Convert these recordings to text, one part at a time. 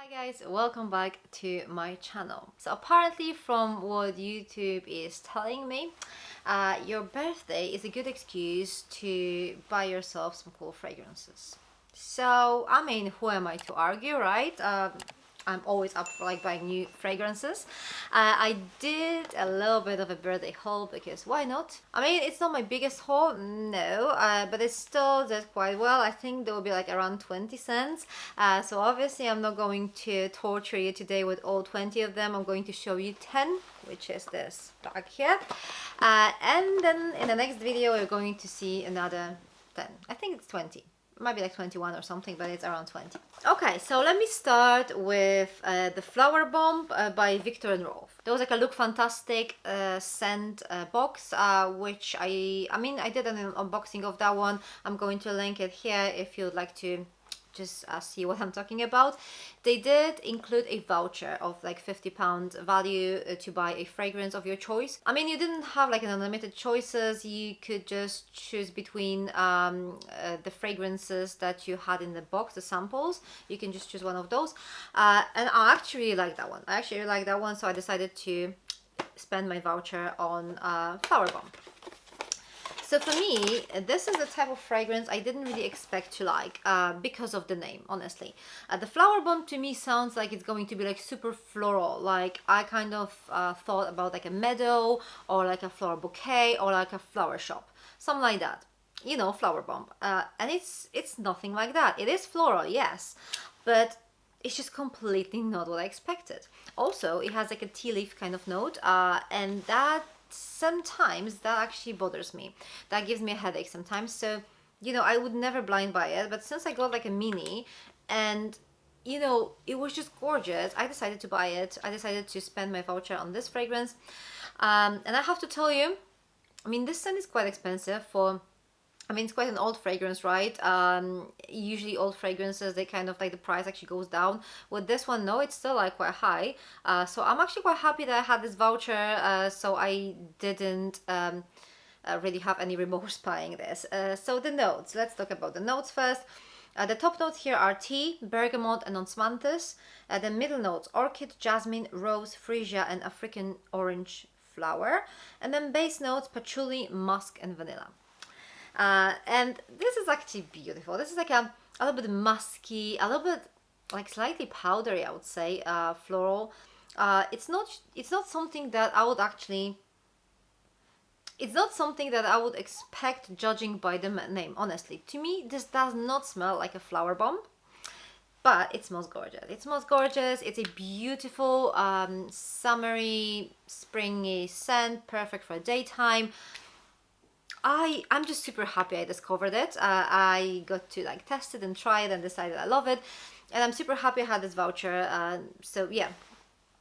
Hi guys, welcome back to my channel. So apparently from what YouTube is telling me, your birthday is a good excuse to buy yourself some cool fragrances. So I mean, who am I to argue, right? I'm always up for like buying new fragrances. I did a little bit of a birthday haul because why not? I mean, it's not my biggest haul, no, but it still did quite well. I think there will be like around 20 cents. So obviously I'm not going to torture you today with all 20 of them. I'm going to show you 10, which is this bag here. And then in the next video, we're going to see another 10. I think it's 20. Might be like 21 or something, but it's around 20. Okay, so let me start with the Flower Bomb by Viktor and Rolf. There was like a Look Fantastic scent box, which I mean, I did an unboxing of that one. I'm going to link it here if you'd like to just see what I'm talking about. They did include a voucher of like £50 value to buy a fragrance of your choice. I mean, you didn't have like an unlimited choices. You could just choose between the fragrances that you had in the box, the samples. You can just choose one of those. And I actually really like that one. I actually really like that one, so I decided to spend my voucher on Flower Bomb. So for me, this is the type of fragrance I didn't really expect to like because of the name, honestly. The Flower Bomb to me sounds like it's going to be like super floral. Like I kind of thought about like a meadow or like a flower bouquet or like a flower shop, something like that. You know, Flower Bomb. And it's nothing like that. It is floral, yes, but it's just completely not what I expected. Also, it has like a tea leaf kind of note, and that sometimes that actually bothers me. That gives me a headache sometimes. So, you know, I would never blind buy it, but since I got like a mini and you know, it was just gorgeous, I decided to buy it. I decided to spend my voucher on this fragrance. And I have to tell you, I mean, this scent is quite expensive for, I mean, it's quite an old fragrance, right? Usually old fragrances, they kind of like the price actually goes down. With this one, no, it's still like quite high. So I'm actually quite happy that I had this voucher, so I didn't really have any remorse buying this. So the notes, let's talk about the notes first. The top notes here are tea, bergamot and osmanthus. The middle notes, orchid, jasmine, rose, freesia and African orange flower. And then base notes, patchouli, musk and vanilla. And this is actually beautiful. This is like a little bit musky, a little bit like slightly powdery, I would say, floral. It's not something that I would actually, it's not something that I would expect judging by the name, honestly. To me, this does not smell like a flower bomb, but it smells gorgeous. It smells gorgeous. It's a beautiful, summery, springy scent, perfect for daytime. I'm just super happy I discovered it. I got to like test it and try it and decided I love it. And I'm super happy I had this voucher. So yeah,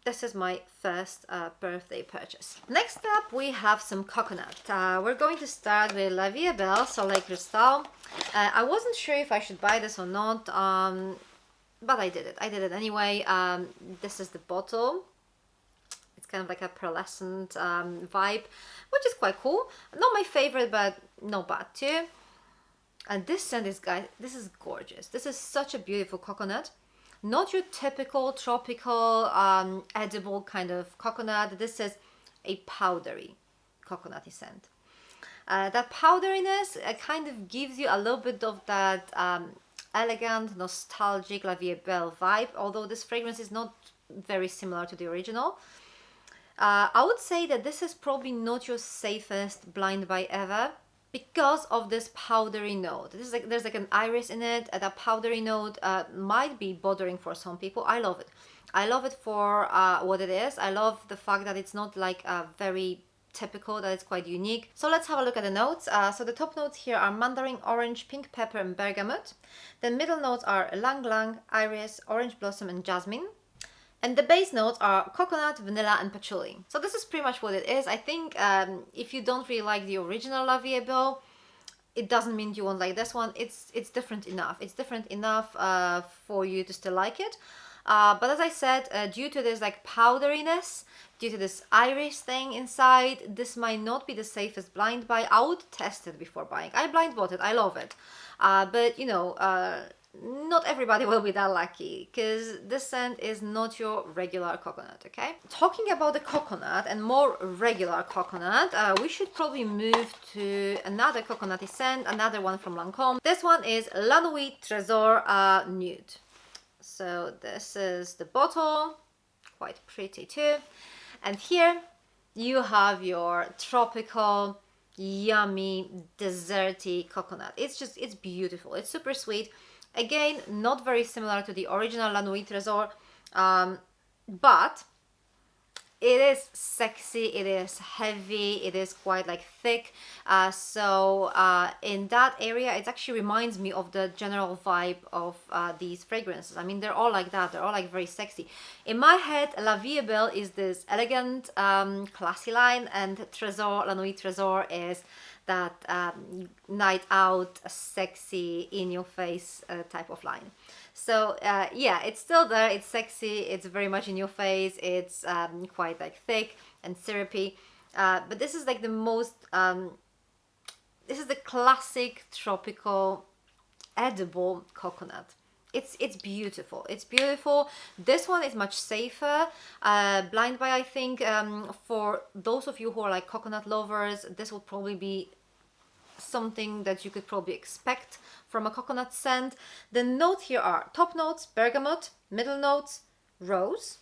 this is my first birthday purchase. Next up, we have some coconut. We're going to start with La Vie Est Belle Soleil Cristal. I wasn't sure if I should buy this or not, but I did it. I did it anyway. This is the bottle. Kind of like a pearlescent vibe, which is quite cool. Not my favorite, but not bad too. And this scent is, guys, this is gorgeous. This is such a beautiful coconut. Not your typical tropical edible kind of coconut. This is a powdery coconutty scent. That powderiness kind of gives you a little bit of that elegant, nostalgic La Vie Est Belle vibe, although this fragrance is not very similar to the original. I would say that this is probably not your safest blind buy ever because of this powdery note. This is like, there's like an iris in it, and that powdery note might be bothering for some people. I love it. I love it for what it is. I love the fact that it's not like very typical, that it's quite unique. So let's have a look at the notes. So the top notes here are mandarin, orange, pink pepper and bergamot. The middle notes are ylang ylang, iris, orange blossom and jasmine. And the base notes are coconut, vanilla and patchouli. So this is pretty much what it is. I think if you don't really like the original La Vie Est Belle, it doesn't mean you won't like this one. It's different enough. It's different enough for you to still like it. But as I said, due to this like powderiness, due to this iris thing inside, this might not be the safest blind buy. I would test it before buying. I blind bought it. I love it. But you know, not everybody will be that lucky, because this scent is not your regular coconut, okay? Talking about the coconut and more regular coconut, we should probably move to another coconutty scent, another one from Lancome. This one is La Nuit Trésor Nude. So this is the bottle, quite pretty too. And here you have your tropical, yummy, desserty coconut. It's beautiful. It's super sweet. Again, not very similar to the original La Nuit Trésor, but it is sexy, it is heavy, it is quite like thick. So in that area, it actually reminds me of the general vibe of these fragrances. I mean, they're all like that. They're all like very sexy. In my head, La Vie est Belle is this elegant, classy line, and Trésor, La Nuit Trésor is that night out, sexy, in your face type of line. So yeah, it's still there, it's sexy, it's very much in your face, it's quite like thick and syrupy, but this is like the most, this is the classic tropical edible coconut. It's beautiful. It's beautiful. This one is much safer. Blind Buy, I think, for those of you who are like coconut lovers, this will probably be something that you could probably expect from a coconut scent. The notes here are top notes, bergamot, middle notes, rose,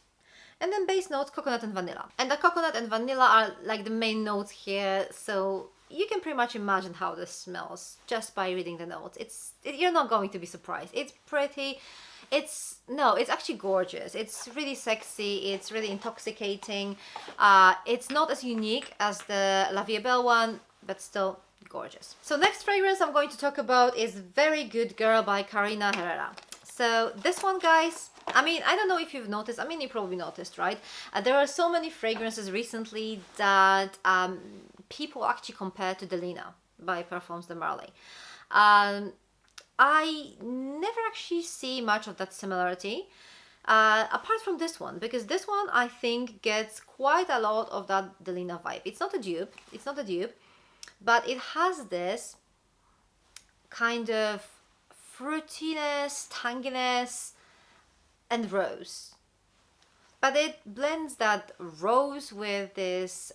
and then base notes, coconut and vanilla. And the coconut and vanilla are like the main notes here, so you can pretty much imagine how this smells just by reading the notes. You're not going to be surprised. It's pretty. It's actually gorgeous. It's really sexy. It's really intoxicating. It's not as unique as the La Vie est Belle one, but still gorgeous. So next fragrance I'm going to talk about is Very Good Girl by Carolina Herrera. So this one, guys, I mean, I don't know if you've noticed, I mean, you probably noticed, right? There are so many fragrances recently that people actually compare to Delina by Parfums de Marly. I never actually see much of that similarity, apart from this one, because this one I think gets quite a lot of that Delina vibe. It's not a dupe, but it has this kind of fruitiness, tanginess, and rose. But it blends that rose with this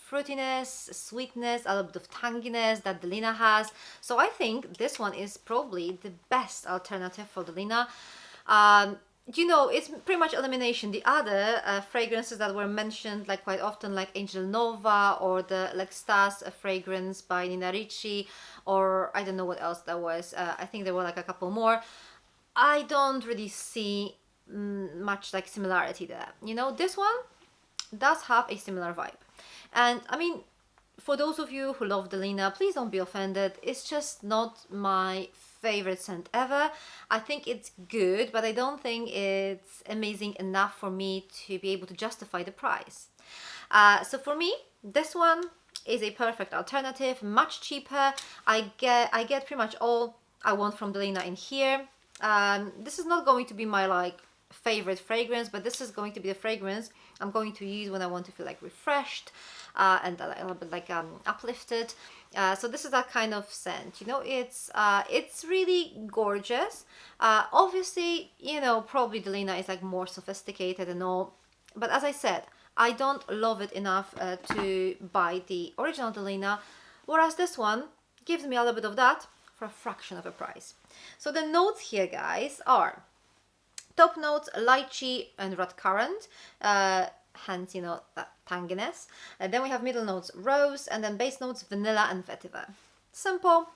fruitiness, sweetness, a little bit of tanginess that Delina has. So I think this one is probably the best alternative for Delina. You know, it's pretty much elimination. The other fragrances that were mentioned like quite often, like Angel Nova or the L'Extase fragrance by Nina Ricci, or I don't know what else that was. I think there were like a couple more. I don't really see much like similarity there. You know, this one does have a similar vibe. And I mean, for those of you who love Delina, please don't be offended. It's just not my favorite scent ever. I think it's good, but I don't think it's amazing enough for me to be able to justify the price. So for me, this one is a perfect alternative, much cheaper. I get pretty much all I want from Delina in here. This is not going to be my like favorite fragrance, but this is going to be the fragrance I'm going to use when I want to feel like refreshed and a little bit like uplifted. So this is that kind of scent, you know. It's really gorgeous. Obviously, you know, probably Delina is like more sophisticated and all, but as I said, I don't love it enough to buy the original Delina, whereas this one gives me a little bit of that for a fraction of a price. So the notes here, guys, are top notes, lychee and red currant, hence, you know, that tanginess. And then we have middle notes, rose, and then base notes, vanilla and vetiver. Simple,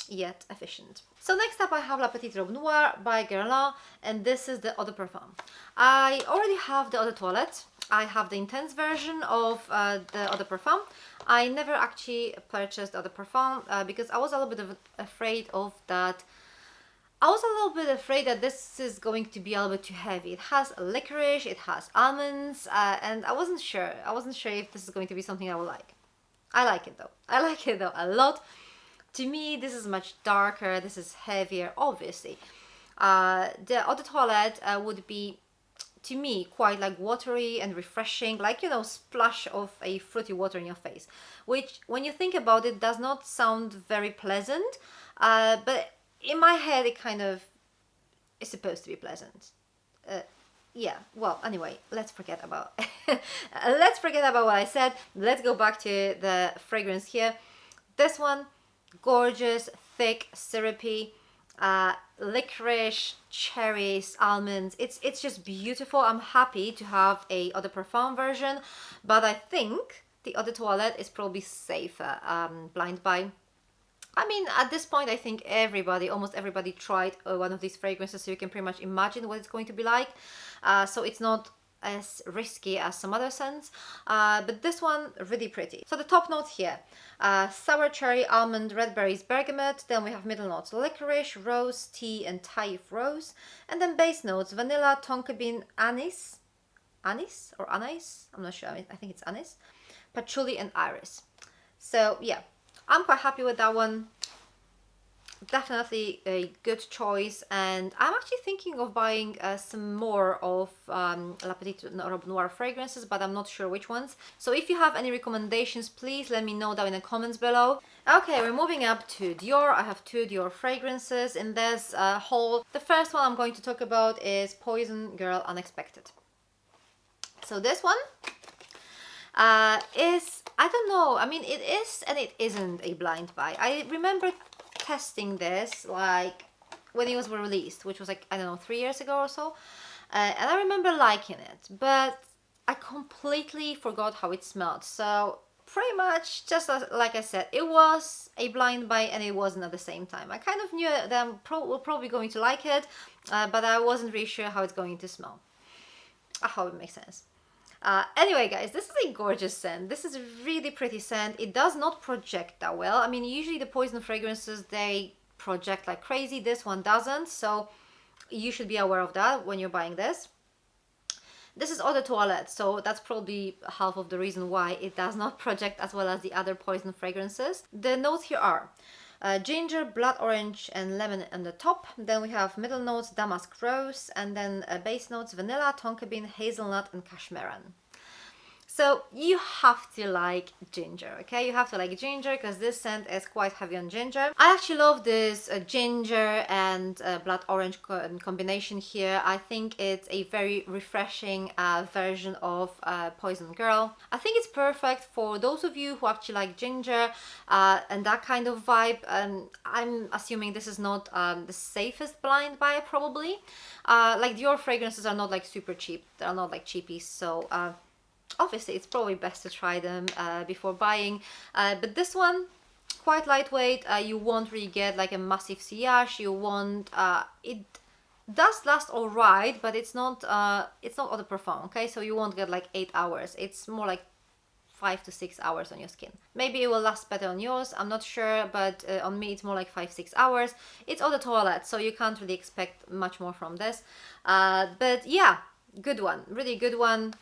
yet efficient. So next up I have La Petite Robe Noire by Guerlain, and this is the Eau de Parfum. I already have the Eau de Toilette. I have the intense version of the Eau de Parfum. I never actually purchased Eau de Parfum because I was a little bit afraid of that. I was a little bit afraid that this is going to be a little bit too heavy. It has licorice, it has almonds, and I wasn't sure. I wasn't sure if this is going to be something I would like. I like it though. I like it though a lot. To me, this is much darker. This is heavier, obviously. The Eau de Toilette would be, to me, quite like watery and refreshing, like, you know, splash of a fruity water in your face, which when you think about it does not sound very pleasant, but in my head it kind of is supposed to be pleasant. Yeah, well, anyway, let's forget about let's forget about what I said. Let's go back to the fragrance here. This one, gorgeous, thick, syrupy, licorice, cherries, almonds. It's just beautiful. I'm happy to have a eau de parfum version, but I think the eau de toilette is probably safer. Blind buy. I mean, at this point, I think almost everybody tried one of these fragrances, so you can pretty much imagine what it's going to be like. So it's not as risky as some other scents, but this one, really pretty. So the top notes here, sour cherry, almond, red berries, bergamot. Then we have middle notes, licorice, rose, tea, and Taif rose. And then base notes, vanilla, tonka bean, anise. Anise or anise? I'm not sure. I think it's anise. Patchouli and iris. So yeah, I'm quite happy with that one. Definitely a good choice, and I'm actually thinking of buying some more of La Petite Robe Noire fragrances, but I'm not sure which ones. So if you have any recommendations, please let me know down in the comments below. Okay, we're moving up to Dior. I have 2 Dior fragrances in this haul. The first one I'm going to talk about is Poison Girl Unexpected. So this one is, I don't know, I mean, it is and it isn't a blind buy. I remember testing this like when it was released, which was like, I don't know, 3 years ago or so, and I remember liking it, but I completely forgot how it smelled. So pretty much just like I said, it was a blind buy and it wasn't at the same time. I kind of knew that I'm probably going to like it, but I wasn't really sure how it's going to smell. I hope it makes sense. Anyway, guys, this is a gorgeous scent. This is a really pretty scent. It does not project that well. I mean, usually the Poison fragrances, they project like crazy. This one doesn't, so you should be aware of that when you're buying this. This is eau de toilette, so that's probably half of the reason why it does not project as well as the other Poison fragrances. The notes here are ginger, blood orange, and lemon on the top. Then we have middle notes, damask rose, and then base notes, vanilla, tonka bean, hazelnut, and cashmeran. So you have to like ginger, okay? You have to like ginger because this scent is quite heavy on ginger. I actually love this ginger and blood orange combination here. I think it's a very refreshing version of Poison Girl. I think it's perfect for those of you who actually like ginger and that kind of vibe. I'm assuming this is not the safest blind buy probably. Like Dior fragrances are not like super cheap. They're not like cheapies, so obviously it's probably best to try them before buying, but this one quite lightweight. You won't really get like a massive sillage. You won't it does last all right, but it's not eau de parfum, okay? So you won't get like 8 hours. It's more like 5 to 6 hours on your skin. Maybe it will last better on yours, I'm not sure, but on me it's more like 5-6 hours. It's eau de toilette, so you can't really expect much more from this, but yeah, good one, really good one.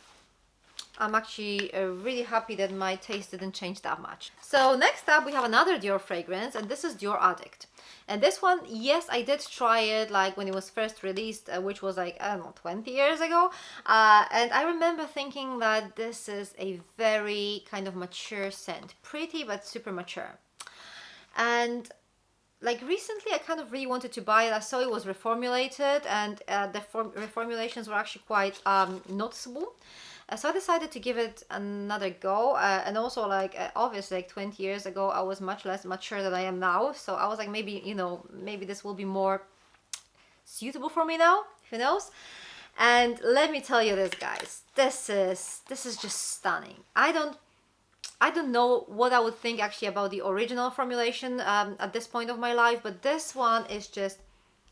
I'm actually really happy that my taste didn't change that much. So next up we have another Dior fragrance, and this is Dior Addict. And this one, yes, I did try it like when it was first released, which was like, I don't know, 20 years ago. And I remember thinking that this is a very kind of mature scent. Pretty, but super mature. And like recently I kind of really wanted to buy it. I saw it was reformulated, and the reformulations were actually quite noticeable. So I decided to give it another go, and also like obviously like 20 years ago I was much less mature than I am now, so I was like, maybe, you know, maybe this will be more suitable for me now, who knows. And let me tell you this, guys, this is just stunning. I don't know what I would think actually about the original formulation at this point of my life, but this one is just,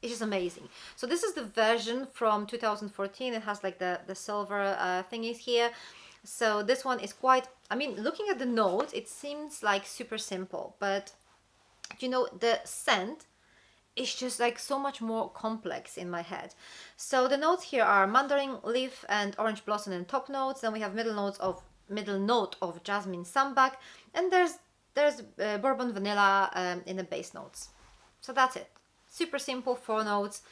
it's just amazing. So this is the version from 2014. It has like the silver thingies here. So this one is quite, I mean, looking at the notes, it seems like super simple, but you know, the scent is just like so much more complex in my head. So the notes here are mandarin leaf and orange blossom in top notes. Then we have middle note of jasmine sambac, and there's bourbon vanilla in the base notes. So that's it. Super simple, 4 notes.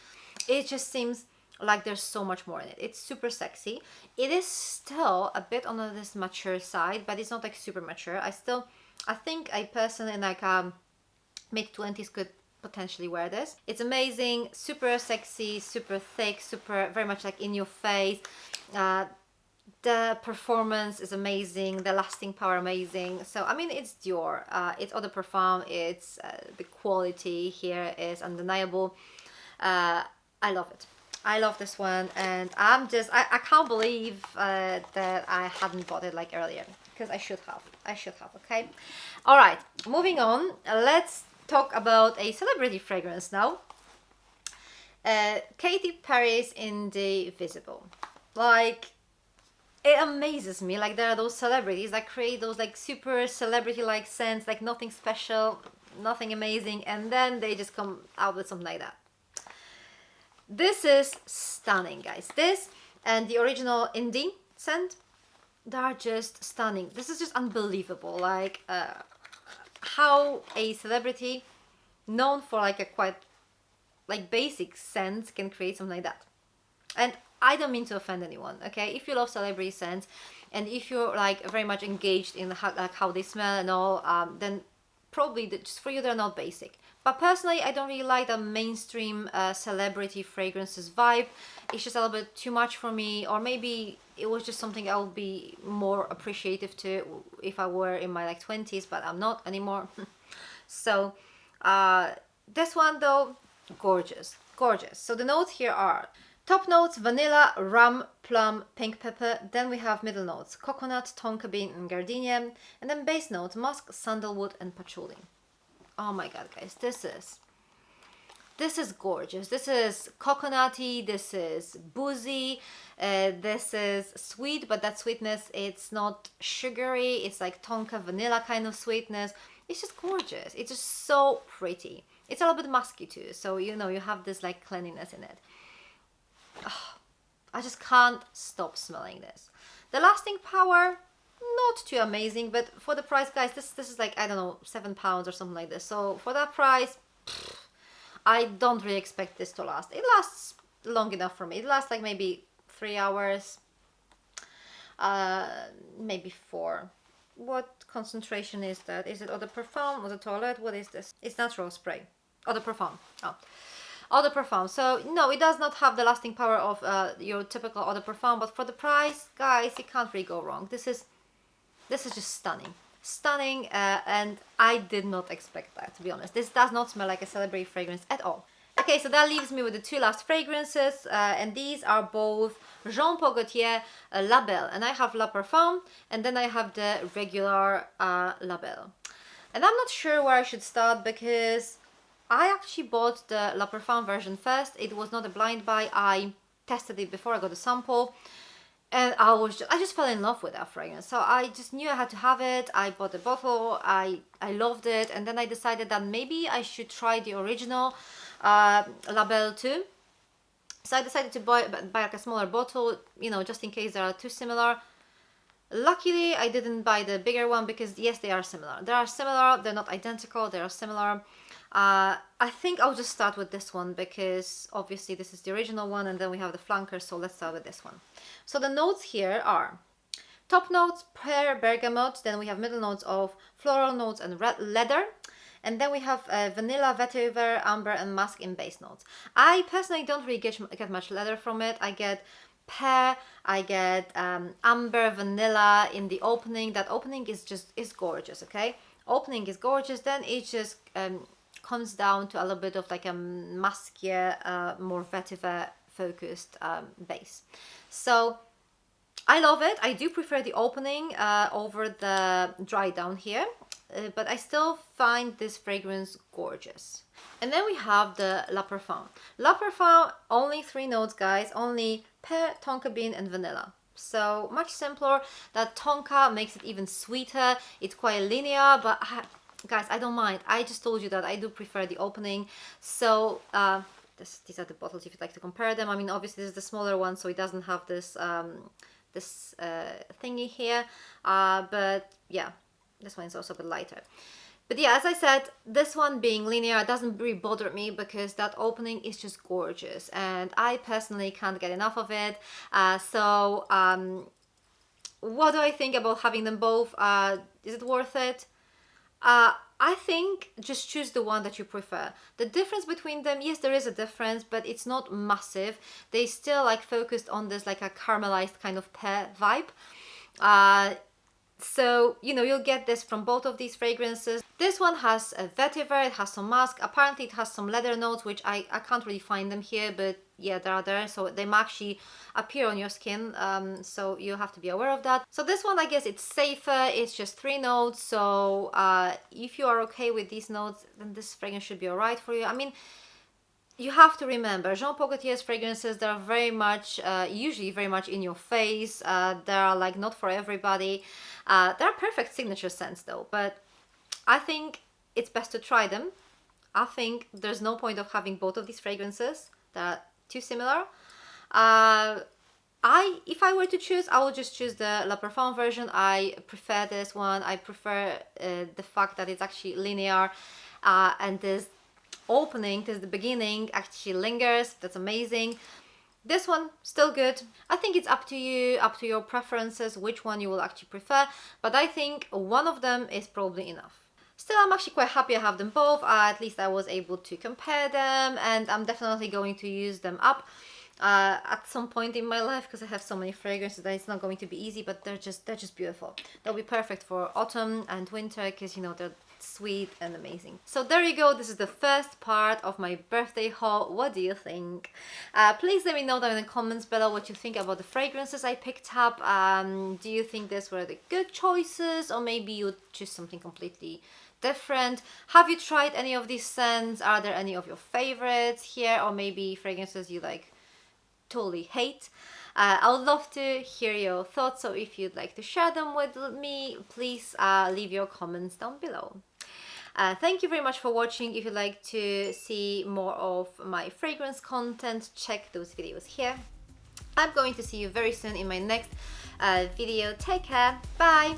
It just seems like there's so much more in it. It's super sexy. It is still a bit on this mature side, but it's not like super mature. I think a person in like mid-20s could potentially wear this. It's amazing, super sexy, super thick, super very much like in your face. The performance is amazing, the lasting power amazing. So I mean, it's Dior, it's Eau de Parfum, it's the quality here is undeniable. I love it. I love this one, and I can't believe that I hadn't bought it like earlier, because I should have. Okay, all right, moving on. Let's talk about a celebrity fragrance now. Katy Perry's Indivisible. Like, it amazes me, like there are those celebrities that create those like super celebrity like scents, like nothing special, nothing amazing, and then they just come out with something like that. This is stunning, guys. This and the original Indie scent, they are just stunning. This is just unbelievable, like how a celebrity known for like a quite like basic scent can create something like that. And I don't mean to offend anyone, okay? If you love celebrity scents and if you're like very much engaged in how they smell and all, then probably just for you they're not basic. But personally, I don't really like the mainstream celebrity fragrances vibe. It's just a little bit too much for me, or maybe it was just something I would be more appreciative to if I were in my like 20s, but I'm not anymore. So this one though, gorgeous, gorgeous. So the notes here are top notes: vanilla, rum, plum, pink pepper. Then we have middle notes: coconut, tonka bean, and gardenia. And then base notes: musk, sandalwood, and patchouli. Oh my god, guys, this is gorgeous. This is coconutty, this is boozy, this is sweet, but that sweetness, it's not sugary, it's like tonka vanilla kind of sweetness. It's just gorgeous. It's just so pretty. It's a little bit musky too, so you know, you have this like cleanliness in it. Oh, I just can't stop smelling this. The lasting power, not too amazing, but for the price, guys, this is like, I don't know, £7 or something like this. So for that price, I don't really expect this to last. It lasts long enough for me. It lasts like maybe 3 hours, maybe 4. What concentration is that? Is it Eau de Parfum or the toilet? What is this? It's natural spray. Eau de Parfum. Oh. Eau de Parfum. So no, it does not have the lasting power of your typical Eau de Parfum, but for the price, guys, you can't really go wrong. This is just stunning, and I did not expect that, to be honest. This does not smell like a celebrity fragrance at all. Okay, so that leaves me with the two last fragrances, and these are both Jean Paul Gaultier La Belle, and I have La Parfum, and then I have the regular La Belle. And I'm not sure where I should start, because I actually bought the La Parfum version first. It was not a blind buy. I tested it before I got a sample. And I just fell in love with that fragrance. So I just knew I had to have it. I bought the bottle. I loved it. And then I decided that maybe I should try the original La Belle too. So I decided to buy like a smaller bottle, you know, just in case they are too similar. Luckily, I didn't buy the bigger one because yes, they are similar. They are similar. They're not identical. They are similar. I think I'll just start with this one because obviously this is the original one, and then we have the flanker, so let's start with this one. So the notes here are top notes, pear, bergamot, then we have middle notes of floral notes and red leather, and then we have vanilla, vetiver, amber, and musk in base notes. I personally don't really get much leather from it. I get pear, I get amber, vanilla in the opening. That opening is gorgeous, okay? Opening is gorgeous, then it just comes down to a little bit of like a muskier, more vetiver focused base. So I love it. I do prefer the opening over the dry down here, but I still find this fragrance gorgeous. And then we have the La Parfum. La Parfum, only 3 notes, guys, only pear, tonka bean, and vanilla. So much simpler. That tonka makes it even sweeter. It's quite linear, but guys, I don't mind. I just told you that I do prefer the opening. So these are the bottles if you'd like to compare them. I mean, obviously this is the smaller one, so it doesn't have this thingy here. But yeah, this one is also a bit lighter. But yeah, as I said, this one being linear doesn't really bother me because that opening is just gorgeous, and I personally can't get enough of it. What do I think about having them both? Is it worth it? I I think just choose the one that you prefer. The difference between them, yes, there is a difference, but it's not massive. They still like focused on this like a caramelized kind of pear vibe. So, you know, you'll get this from both of these fragrances. This one has a vetiver, it has some musk. Apparently it has some leather notes, which I can't really find them here, but yeah, they are there. So they might actually appear on your skin. So you have to be aware of that. So this one, I guess it's safer. It's just 3 notes. So if you are okay with these notes, then this fragrance should be all right for you. I mean, you have to remember, Jean Paul Gaultier's fragrances, they're very much, usually very much in your face. They're like not for everybody. They're perfect signature scents though, but I think it's best to try them. I think there's no point of having both of these fragrances. They're too similar. If I were to choose, I would just choose the La Parfum version. I prefer this one. I prefer the fact that it's actually linear and this opening, this the beginning actually lingers. That's amazing. This one still good. I think it's up to you, up to your preferences, which one you will actually prefer, but I think one of them is probably enough. Still, I'm actually quite happy I have them both. At least I was able to compare them, and I'm definitely going to use them up at some point in my life, because I have so many fragrances that it's not going to be easy, but they're just beautiful. They'll be perfect for autumn and winter, because you know they're sweet and amazing. So there you go. This is the first part of my birthday haul. What do you think? Please let me know down in the comments below what you think about the fragrances I picked up. Do you think these were the good choices, or maybe you choose something completely different? Have you tried any of these scents? Are there any of your favorites here, or maybe fragrances you like totally hate? I would love to hear your thoughts, so if you'd like to share them with me, please leave your comments down below. Thank you very much for watching. If you'd like to see more of my fragrance content, check those videos here. I'm going to see you very soon in my next video. Take care. Bye.